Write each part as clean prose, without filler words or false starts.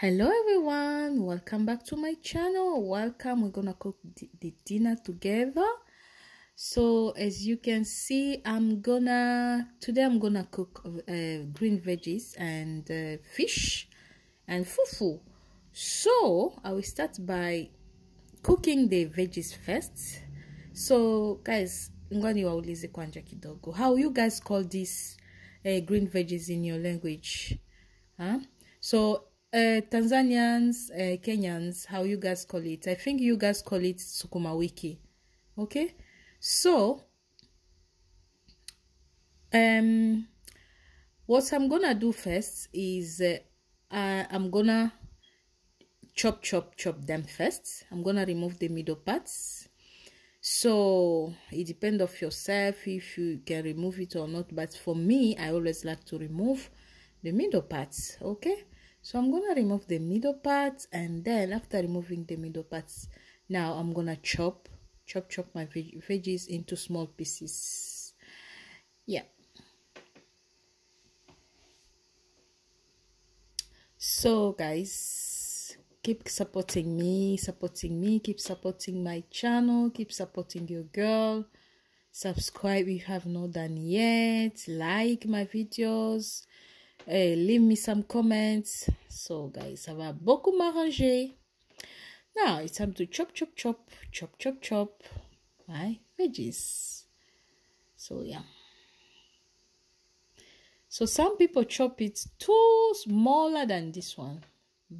Hello everyone, welcome back to my channel. Welcome. We're gonna cook the dinner together. So as you can see, today I'm gonna cook green veggies and fish and fufu. So I will start by cooking the veggies first. So guys, ngani waulize kwanja kidogo, how you guys call this green veggies in your language? So Tanzanians, Kenyans, how you guys call it? I think you guys call it sukuma wiki. Okay, so what I'm gonna do first is I'm gonna chop them first. I'm gonna remove the middle parts. So it depends of yourself if you can remove it or not, but for me, I always like to remove the middle parts. Okay, so I'm gonna remove the middle parts, and then after removing the middle parts, now I'm gonna chop my veggies into small pieces. Yeah, so guys, keep supporting me, keep supporting my channel, keep supporting your girl. Subscribe if you have not done yet, like my videos, leave me some comments. So guys, ça va beaucoup m'arranger. Now it's time to chop my veggies. So yeah, so some people chop it too smaller than this one.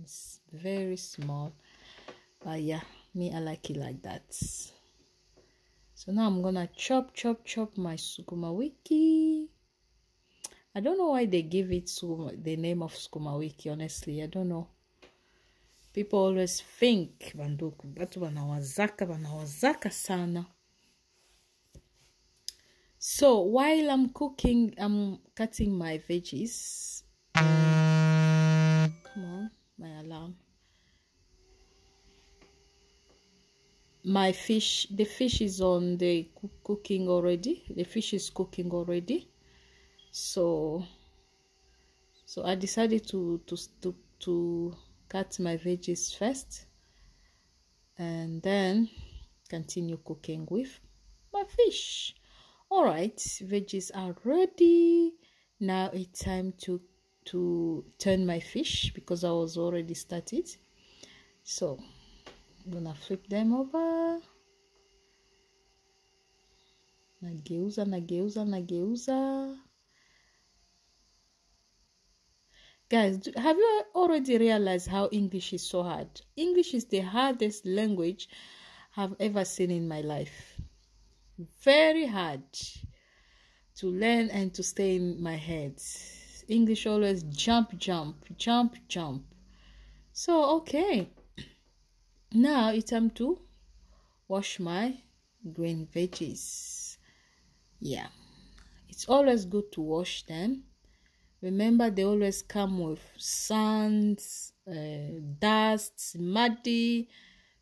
It's very small, but yeah, me, I like it like that. So now I'm gonna chop my sukuma wiki. I don't know why they give it the name of sukuma wiki, honestly. I don't know. People always think banduku batu banawazaka sana. So while I'm cooking, I'm cutting my veggies. Come on, my alarm. My fish, the fish is on the cooking already. The fish is cooking already. So I decided to cut my veggies first and then continue cooking with my fish. All right, veggies are ready. Now it's time to turn my fish because I was already started. So I'm gonna flip them over. Nageuza. Guys, have you already realized how English is so hard? English is the hardest language I've ever seen in my life. Very hard to learn and to stay in my head. English always jump. So, okay. Now it's time to wash my green veggies. Yeah, it's always good to wash them. Remember, they always come with sands, dust, muddy.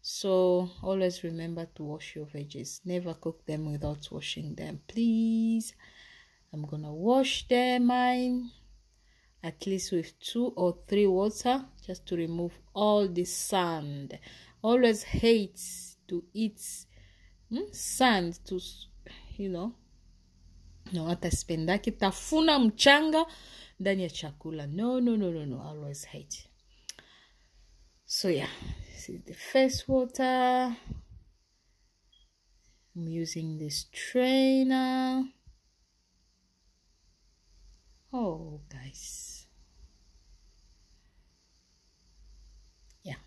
So always remember to wash your veggies. Never cook them without washing them, please. I'm gonna wash them mine at least with 2 or 3 water just to remove all the sand. Always hate to eat sand, to no, hata spendaki tafuna mchanga ndani ya chakula. No, I always hate. So yeah, this is the first water. I'm using this strainer. Oh guys, yeah,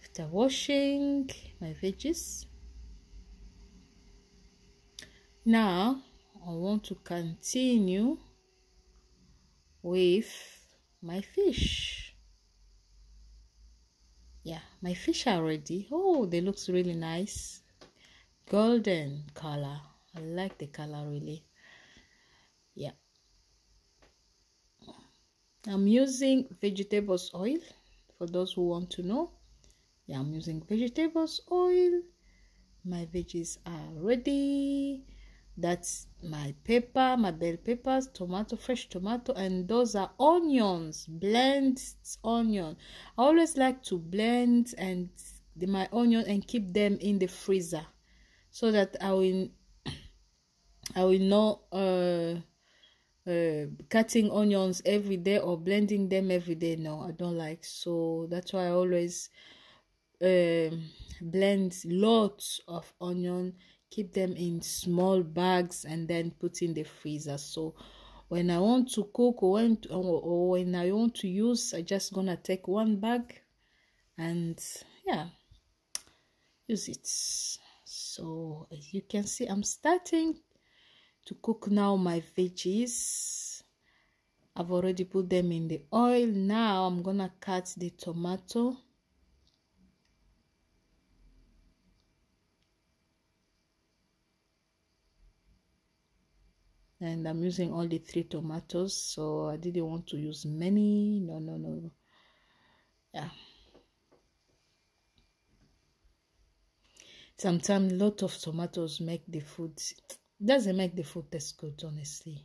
after washing my veggies, now I want to continue with my fish. Yeah, my fish are ready. Oh, they look really nice, golden color. I like the color really. Yeah, I'm using vegetables oil for those who want to know. Yeah, I'm using vegetables oil. My veggies are ready. That's my pepper, my bell peppers, tomato, fresh tomato, and those are onions, blend onion. I always like to blend my onion and keep them in the freezer so that I will not cutting onions every day or blending them every day. No, I don't like. So that's why I always blend lots of onion, keep them in small bags, and then put in the freezer. So when I want to cook or when I want to use, I just gonna take one bag and yeah, use it. So as you can see, I'm starting to cook now my veggies. I've already put them in the oil. Now I'm gonna cut the tomato. And I'm using only 3 tomatoes, so I didn't want to use many. No. Yeah. Sometimes a lot of tomatoes make the food, doesn't make the food taste good, honestly.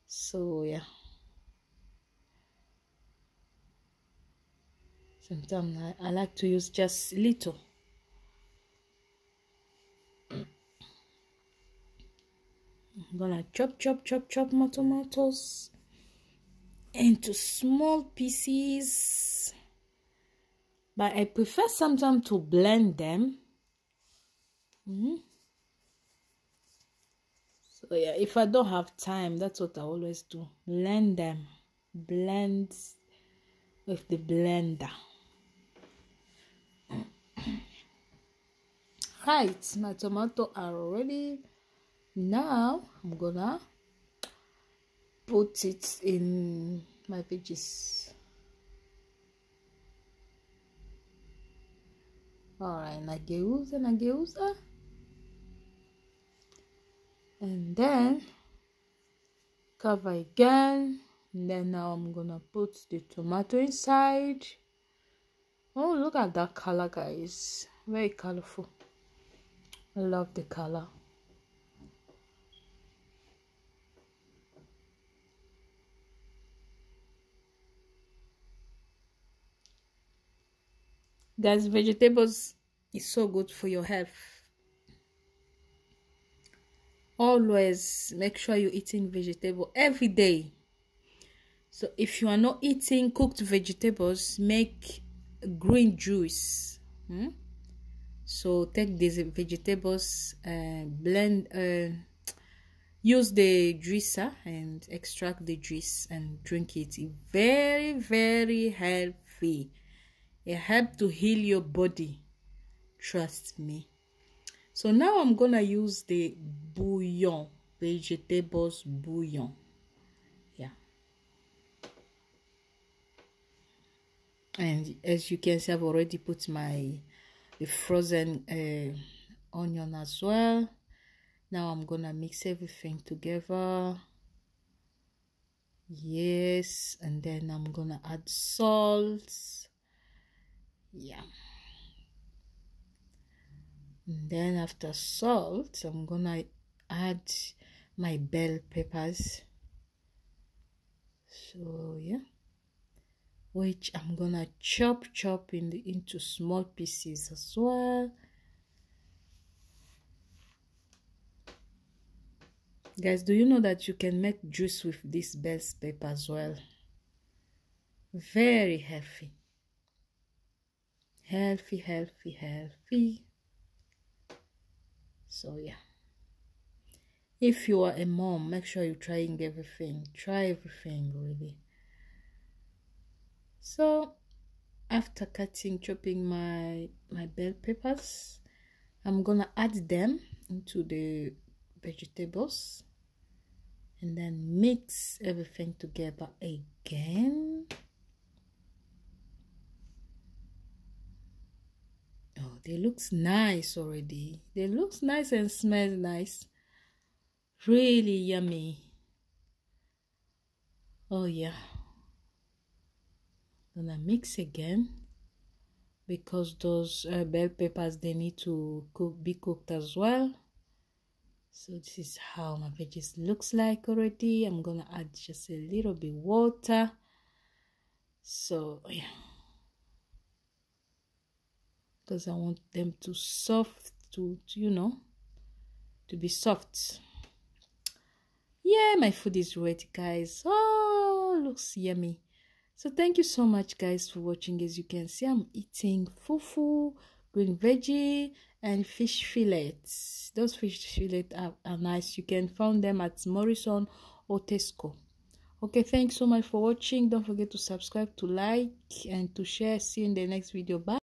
So yeah. Sometimes I like to use just little. I'm gonna chop my tomatoes into small pieces, but I prefer sometimes to blend them. So yeah, if I don't have time, that's what I always do, blend them, blend with the blender. Right, my tomato are ready. Now I'm gonna put it in my veggies. Alright, nageuza. And then cover again. And then now I'm gonna put the tomato inside. Oh, look at that color, guys. Very colorful. I love the color. Guys, vegetables is so good for your health. Always make sure you're eating vegetable every day. So if you are not eating cooked vegetables, make green juice. So take these vegetables, blend, use the juicer and extract the juice and drink it. Very, very healthy. It helps to heal your body, trust me. So now I'm gonna use the bouillon, vegetables bouillon. Yeah, and as you can see, I've already put the frozen onion as well. Now I'm gonna mix everything together. Yes, and then I'm gonna add salt. Yeah, and then after salt, I'm gonna add my bell peppers. So yeah, which I'm gonna chop into small pieces as well. Guys, do you know that you can make juice with this bell pepper as well? Very healthy. Healthy. So yeah, if you are a mom, make sure you're trying everything. Try everything, really. So after chopping my bell peppers, I'm gonna add them into the vegetables and then mix everything together again. Oh, they looks nice already. They looks nice and smells nice. Really yummy. Oh yeah. Gonna mix again because those bell peppers, they need to be cooked as well. So this is how my veggies looks like already. I'm gonna add just a little bit water. So yeah, because I want them to soft, to be soft. Yeah, my food is ready, guys. Oh, looks yummy. So thank you so much, guys, for watching. As you can see, I'm eating fufu, green veggie, and fish fillets. Those fish fillets are nice. You can find them at Morrison or Tesco. Okay, thanks so much for watching. Don't forget to subscribe, to like, and to share. See you in the next video. Bye.